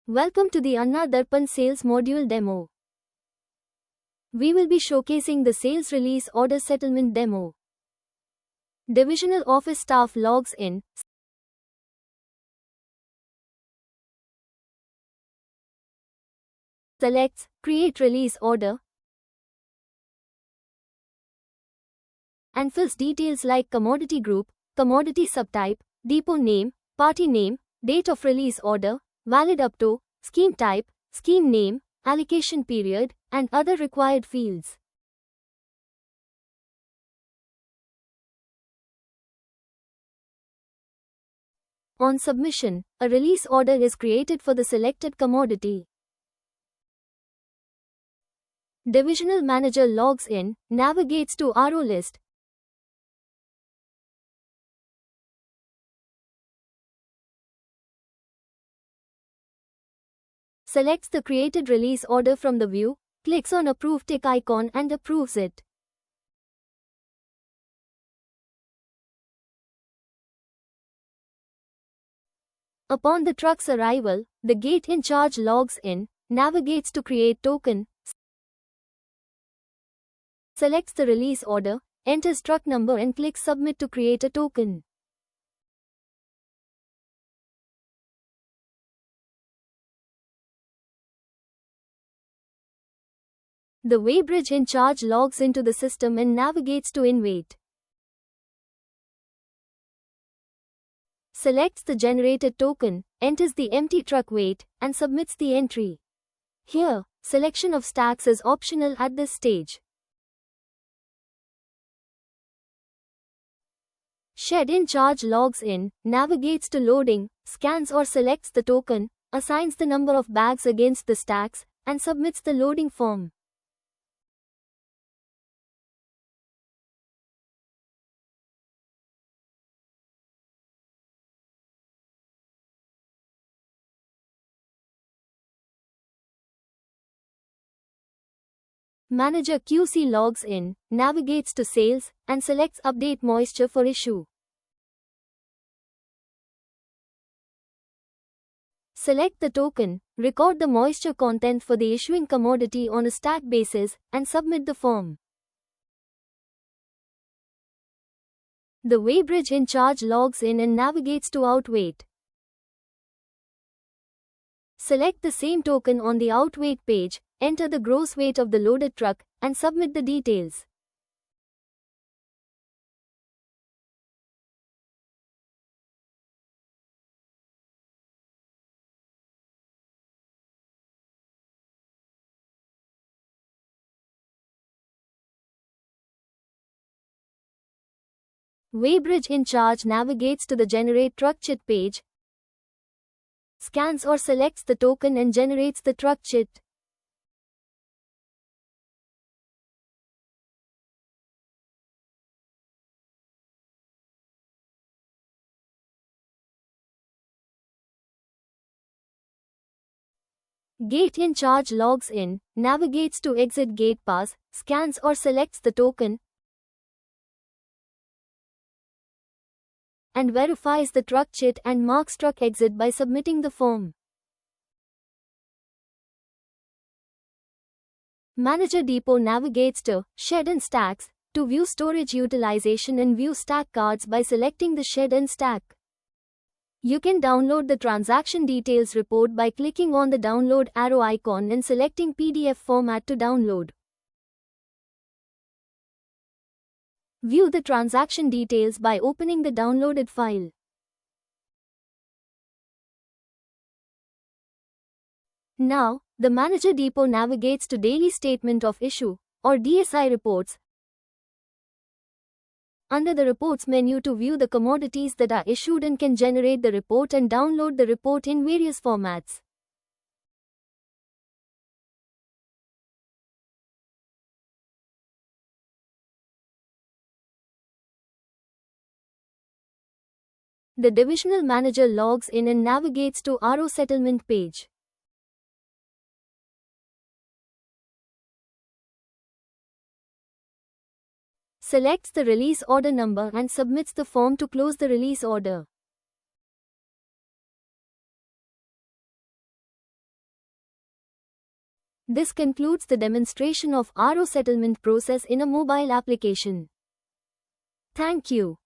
Welcome to the Anna Darpan Sales Module Demo. We will be showcasing the Sales Release Order Settlement Demo. Divisional Office staff logs in, selects Create Release Order, and fills details like commodity group, commodity subtype, depot name, party name, date of release order, valid up to, scheme type, scheme name, allocation period, and other required fields. On submission, a release order is created for the selected commodity. Divisional Manager logs in, navigates to RO list, selects the created release order from the view, clicks on Approve tick icon and approves it. Upon the truck's arrival, the gate in charge logs in, navigates to Create Token, selects the release order, enters truck number and clicks Submit to create a token. The weighbridge in charge logs into the system and navigates to InWeight. Selects the generated token, enters the empty truck weight, and submits the entry. Here, selection of stacks is optional at this stage. Shed in charge logs in, navigates to loading, scans or selects the token, assigns the number of bags against the stacks, and submits the loading form. Manager QC logs in, navigates to Sales, and selects Update Moisture for issue. Select the token, record the moisture content for the issuing commodity on a stack basis, and submit the form. The weighbridge in charge logs in and navigates to Outweight. Select the same token on the Outweight page, enter the gross weight of the loaded truck, and submit the details. Weighbridge in charge navigates to the Generate Truck Chit page, scans or selects the token and generates the truck chit. Gate in charge logs in, navigates to Exit Gate Pass, scans or selects the token, and verifies the truck chit and marks truck exit by submitting the form. Manager Depot navigates to Shed and Stacks, to view storage utilization and view stack cards by selecting the shed and stack. You can download the transaction details report by clicking on the download arrow icon and selecting PDF format to download. View the transaction details by opening the downloaded file. Now, the Manager Depot navigates to Daily Statement of Issue, or DSI reports, under the Reports menu to view the commodities that are issued and can generate the report and download the report in various formats. The Divisional Manager logs in and navigates to RO Settlement page. Selects the release order number and submits the form to close the release order. This concludes the demonstration of RO settlement process in a mobile application. Thank you.